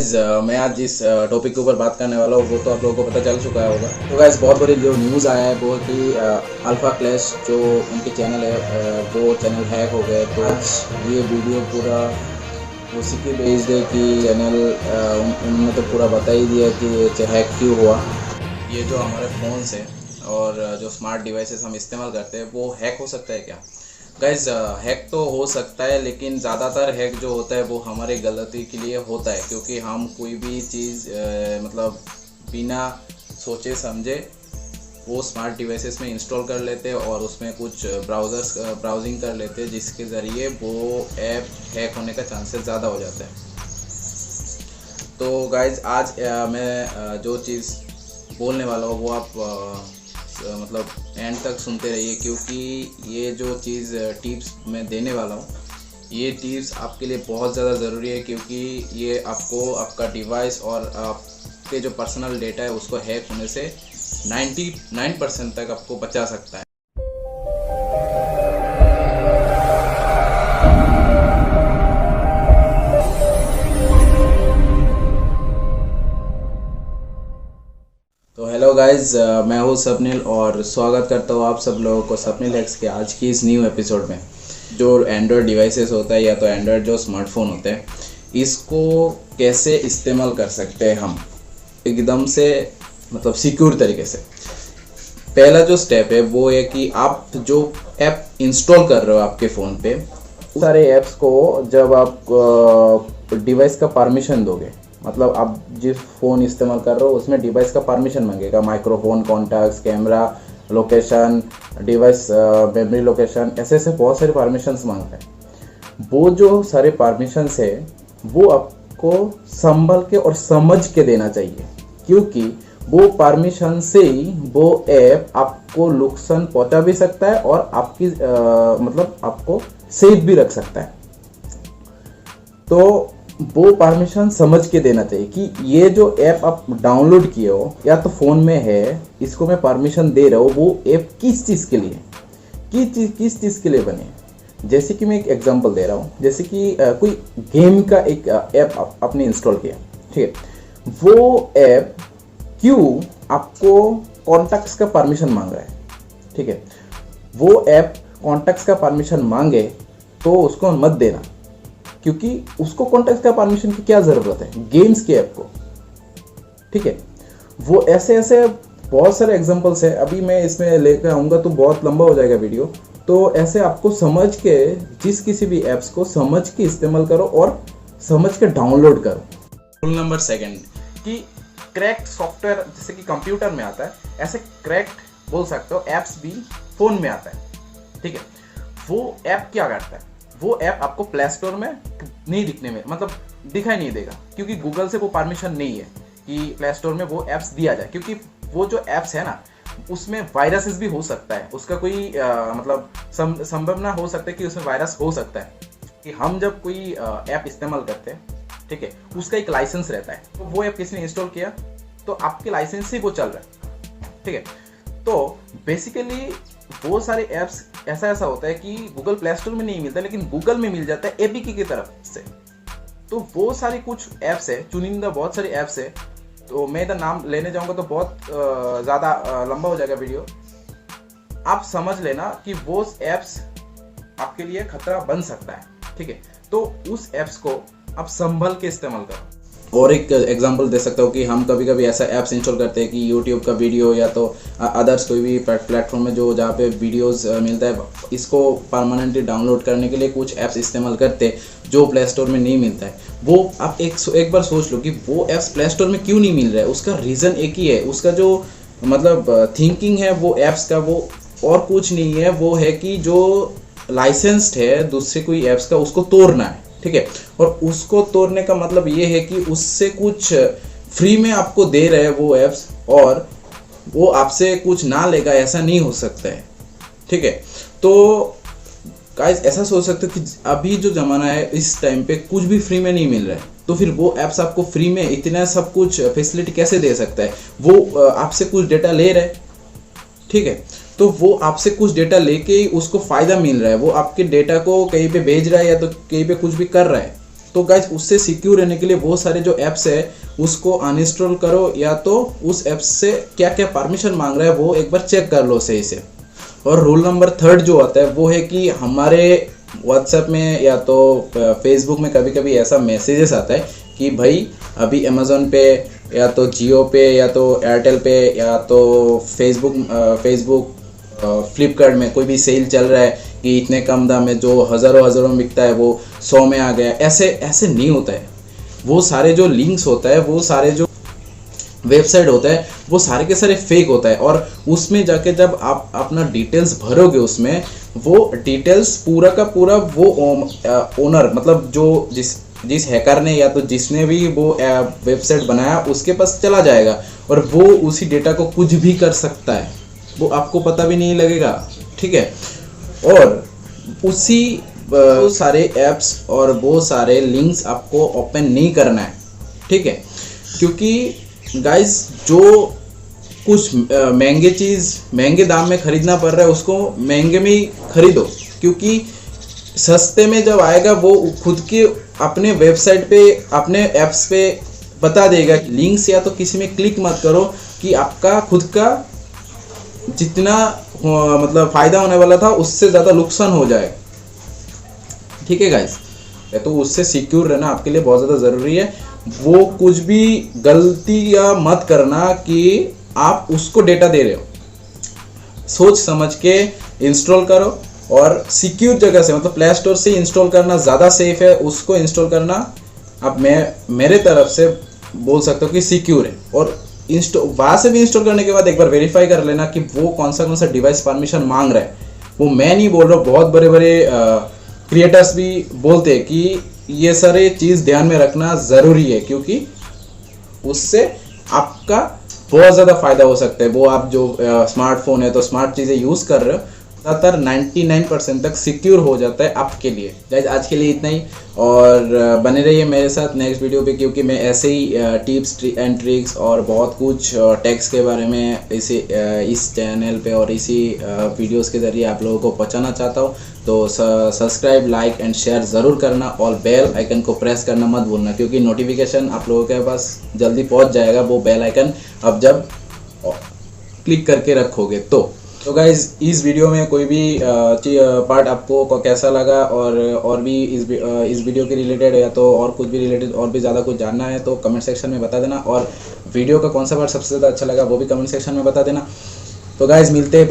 Guys मैं आज जिस टॉपिक के ऊपर बात करने वाला हूँ वो तो आप लोगों को पता चल चुका होगा। तो गाइज बहुत बड़ी जो न्यूज़ आया है वो कि अल्फा क्लैश जो उनके चैनल है वो चैनल हैक हो गए। तो आज ये वीडियो पूरा उसी के बेस्ड है कि चैनल उन्होंने तो पूरा बता ही दिया कि हैक क्यों हुआ। ये जो हमारे फ़ोन से और जो स्मार्ट डिवाइसेस हम इस्तेमाल करते हैं वो हैक हो सकता है क्या? गाइज हैक तो हो सकता है, लेकिन ज़्यादातर हैक जो होता है वो हमारी गलती के लिए होता है, क्योंकि हम कोई भी चीज़ मतलब बिना सोचे समझे वो स्मार्ट डिवाइसेस में इंस्टॉल कर लेते हैं और उसमें कुछ ब्राउजिंग कर लेते हैं, जिसके ज़रिए वो ऐप हैक होने का चांसेस ज़्यादा हो जाता है। तो गाइज आज मैं जो चीज़ बोलने वाला हूँ वो आप मतलब एंड तक सुनते रहिए, क्योंकि ये जो चीज़ टिप्स मैं देने वाला हूँ ये टिप्स आपके लिए बहुत ज़्यादा ज़रूरी है, क्योंकि ये आपको आपका डिवाइस और आपके जो पर्सनल डेटा है उसको हैक होने से 99% तक आपको बचा सकता है। तो हेलो गाइज, मैं हूँ सपनिल और स्वागत करता हूँ आप सब लोगों को सपनिल हैक्स के आज की इस न्यू एपिसोड में। जो एंड्रॉयड डिवाइसेस होता है या तो एंड्रॉयड जो स्मार्टफोन होते हैं, इसको कैसे इस्तेमाल कर सकते हैं हम एकदम से मतलब सिक्योर तरीके से। पहला जो स्टेप है वो है कि आप जो ऐप इंस्टॉल कर रहे हो आपके फ़ोन पे, सारे ऐप्स को जब आप डिवाइस का परमिशन दोगे, मतलब आप जिस फ़ोन इस्तेमाल कर रहे हो उसमें डिवाइस का परमिशन मांगेगा, microphone, contacts, camera, location, device memory location, ऐसे ऐसे बहुत सारे परमिशंस मांगता है। वो जो सारे परमिशंस है वो आपको संभल के और समझ के देना चाहिए, क्योंकि वो परमिशन से ही वो ऐप आपको नुकसान पहुंचा भी सकता है और आपकी मतलब आपको सेफ भी रख सकता है। तो वो परमिशन समझ के देना चाहिए कि ये जो ऐप आप डाउनलोड किए हो या तो फ़ोन में है, इसको मैं परमिशन दे रहा हूँ, वो ऐप किस चीज़ के लिए, किस चीज़ के लिए बने। जैसे कि मैं एक एग्जांपल दे रहा हूँ, जैसे कि कोई गेम का एक ऐप आपने इंस्टॉल किया, ठीक है। वो ऐप क्यों आपको कॉन्टैक्ट्स का परमिशन मांग रहा है, ठीक है। वो ऐप कॉन्टैक्ट्स का परमिशन मांगे तो उसको मत देना, क्योंकि उसको कॉन्टैक्ट का परमिशन की क्या ज़रूरत है गेम्स के ऐप को, ठीक है। वो ऐसे ऐसे बहुत सारे एग्जांपल्स है, अभी मैं इसमें लेकर आऊँगा तो बहुत लंबा हो जाएगा वीडियो। तो ऐसे आपको समझ के जिस किसी भी ऐप्स को समझ के इस्तेमाल करो और समझ के डाउनलोड करो। रूल नंबर सेकंड कि क्रैक्ड सॉफ्टवेयर जैसे कि कंप्यूटर में आता है, ऐसे क्रैक्ड बोल सकते हो ऐप्स भी फ़ोन में आता है, ठीक है। वो ऐप क्या करता है, वो ऐप आपको प्ले स्टोर में नहीं दिखने में मतलब दिखाई नहीं देगा, क्योंकि गूगल से वो परमिशन नहीं है कि प्ले स्टोर में वो ऐप्स दिया जाए, क्योंकि वो जो ऐप्स है ना उसमें वायरसेस भी हो सकता है, उसका कोई मतलब संभावना हो सकता है कि उसमें वायरस हो सकता है। कि हम जब कोई ऐप इस्तेमाल करते हैं, ठीक है, उसका एक लाइसेंस रहता है, तो वो ऐप किसी ने इंस्टॉल किया तो आपके लाइसेंस से वो चल रहा है, ठीक है। तो बेसिकली वो सारे ऐप्स ऐसा होता है कि गूगल प्ले स्टोर में नहीं मिलता, लेकिन गूगल में मिल जाता है एपीके की तरफ से। तो वो सारे कुछ ऐप्स है, चुनिंदा बहुत सारे ऐप्स है, तो मैं इधर नाम लेने जाऊंगा तो बहुत ज़्यादा लंबा हो जाएगा वीडियो। आप समझ लेना कि वो ऐप्स आपके लिए खतरा बन सकता है, ठीक है। तो उस ऐप्स को आप संभल के इस्तेमाल करो। और एक एग्जांपल दे सकता हूँ कि हम कभी कभी ऐसा ऐप्स इंस्टॉल करते हैं कि यूट्यूब का वीडियो या तो अदर्स कोई भी प्लेटफॉर्म में जो जहाँ पे वीडियोस मिलता है, इसको परमानेंटली डाउनलोड करने के लिए कुछ ऐप्स इस्तेमाल करते हैं जो प्ले स्टोर में नहीं मिलता है। वो आप एक बार सोच लो कि वो ऐप्स प्ले स्टोर में क्यों नहीं मिल रहा है। उसका रीज़न एक ही है, उसका जो मतलब थिंकिंग है वो ऐप्स का, वो और कुछ नहीं है। वो है कि जो लाइसेंस्ड है दूसरे कोई ऐप्स का, उसको तोड़ना है, ठीक है। और उसको तोड़ने का मतलब ये है कि उससे कुछ फ्री में आपको दे रहे हैं वो ऐप्स और वो आपसे कुछ ना लेगा, ऐसा नहीं हो सकता है, ठीक है। तो गाइस ऐसा सोच सकते हो कि अभी जो ज़माना है इस टाइम पे कुछ भी फ्री में नहीं मिल रहा है, तो फिर वो ऐप्स आपको फ्री में इतना सब कुछ फैसिलिटी कैसे दे सकता है। वो आपसे कुछ डेटा ले रहा है, ठीक है। तो वो आपसे कुछ डेटा लेके ही उसको फ़ायदा मिल रहा है, वो आपके डेटा को कहीं पे भेज रहा है या तो कहीं पे कुछ भी कर रहा है, तो गाइज उससे सिक्योर रहने के लिए बहुत सारे जो ऐप्स है उसको अनइंस्टॉल करो, या तो उस ऐप से क्या क्या परमिशन मांग रहा है वो एक बार चेक कर लो सही से। और रूल नंबर 3 जो आता है वो है कि हमारे व्हाट्सएप में या तो फेसबुक में कभी कभी ऐसा मैसेजेस आता है कि भाई अभी अमेज़न पे या तो जियो पे या तो एयरटेल पे या तो फेसबुक फ्लिपकार्ट में कोई भी सेल चल रहा है कि इतने कम दाम में जो हज़ारों में बिकता है वो 100 में आ गया। ऐसे ऐसे नहीं होता है। वो सारे जो लिंक्स होता है, वो सारे जो वेबसाइट होता है, वो सारे के सारे फेक होता है। और उसमें जाके जब आप अपना डिटेल्स भरोगे उसमें, वो डिटेल्स पूरा का पूरा वो ओनर मतलब जो जिस हैकर ने या तो जिसने भी वो वेबसाइट बनाया उसके पास चला जाएगा और वो उसी डेटा को कुछ भी कर सकता है, वो आपको पता भी नहीं लगेगा। ठीक है। और उसी वो सारे ऐप्स और वो सारे लिंक्स आपको ओपन नहीं करना है। ठीक है। क्योंकि गाइस जो कुछ महंगे चीज़ महंगे दाम में खरीदना पड़ रहा है उसको महंगे में ही खरीदो, क्योंकि सस्ते में जब आएगा वो खुद के अपने वेबसाइट पे अपने ऐप्स पे बता देगा। लिंक्स या तो किसी में क्लिक मत करो कि आपका खुद का जितना मतलब फ़ायदा होने वाला था उससे ज़्यादा नुकसान हो जाए। ठीक है गाइस, तो उससे सिक्योर रहना आपके लिए बहुत ज़्यादा ज़रूरी है। वो कुछ भी गलती या मत करना कि आप उसको डेटा दे रहे हो, सोच समझ के इंस्टॉल करो और सिक्योर जगह से मतलब प्ले स्टोर से इंस्टॉल करना ज़्यादा सेफ है। उसको इंस्टॉल करना अब मेरे तरफ से बोल सकता हूँ कि सिक्योर है। और वहाँ से भी इंस्टॉल करने के बाद एक बार वेरीफाई कर लेना कि वो कौन सा डिवाइस परमिशन मांग रहा है। वो मैं नहीं बोल रहा हूँ, बहुत बड़े बड़े क्रिएटर्स भी बोलते हैं कि ये सारे चीज़ ध्यान में रखना ज़रूरी है, क्योंकि उससे आपका बहुत ज़्यादा फ़ायदा हो सकता है। वो आप जो स्मार्टफोन है तो स्मार्ट चीज़ें यूज़ कर रहे हो, ज़्यादातर 99% तक सिक्योर हो जाता है आपके लिए। गाइस आज के लिए इतना ही, और बने रहिए मेरे साथ नेक्स्ट वीडियो पे, क्योंकि मैं ऐसे ही टिप्स एंड ट्रिक्स और बहुत कुछ टैक्स के बारे में इस चैनल पे और इसी वीडियोस के ज़रिए आप लोगों को पहुंचाना चाहता हूं। तो सब्सक्राइब, लाइक एंड शेयर ज़रूर करना और बेल आइकन को प्रेस करना मत भूलना, क्योंकि नोटिफिकेशन आप लोगों के पास जल्दी पहुँच जाएगा वो बेल आइकन अब जब क्लिक करके रखोगे तो गाइज इस वीडियो में कोई भी पार्ट आपको कैसा लगा और भी इस वीडियो के रिलेटेड या तो और कुछ भी रिलेटेड और भी ज़्यादा कुछ जानना है तो कमेंट सेक्शन में बता देना। और वीडियो का कौन सा पार्ट सबसे ज़्यादा अच्छा लगा वो भी कमेंट सेक्शन में बता देना। तो गाइज मिलते हैं।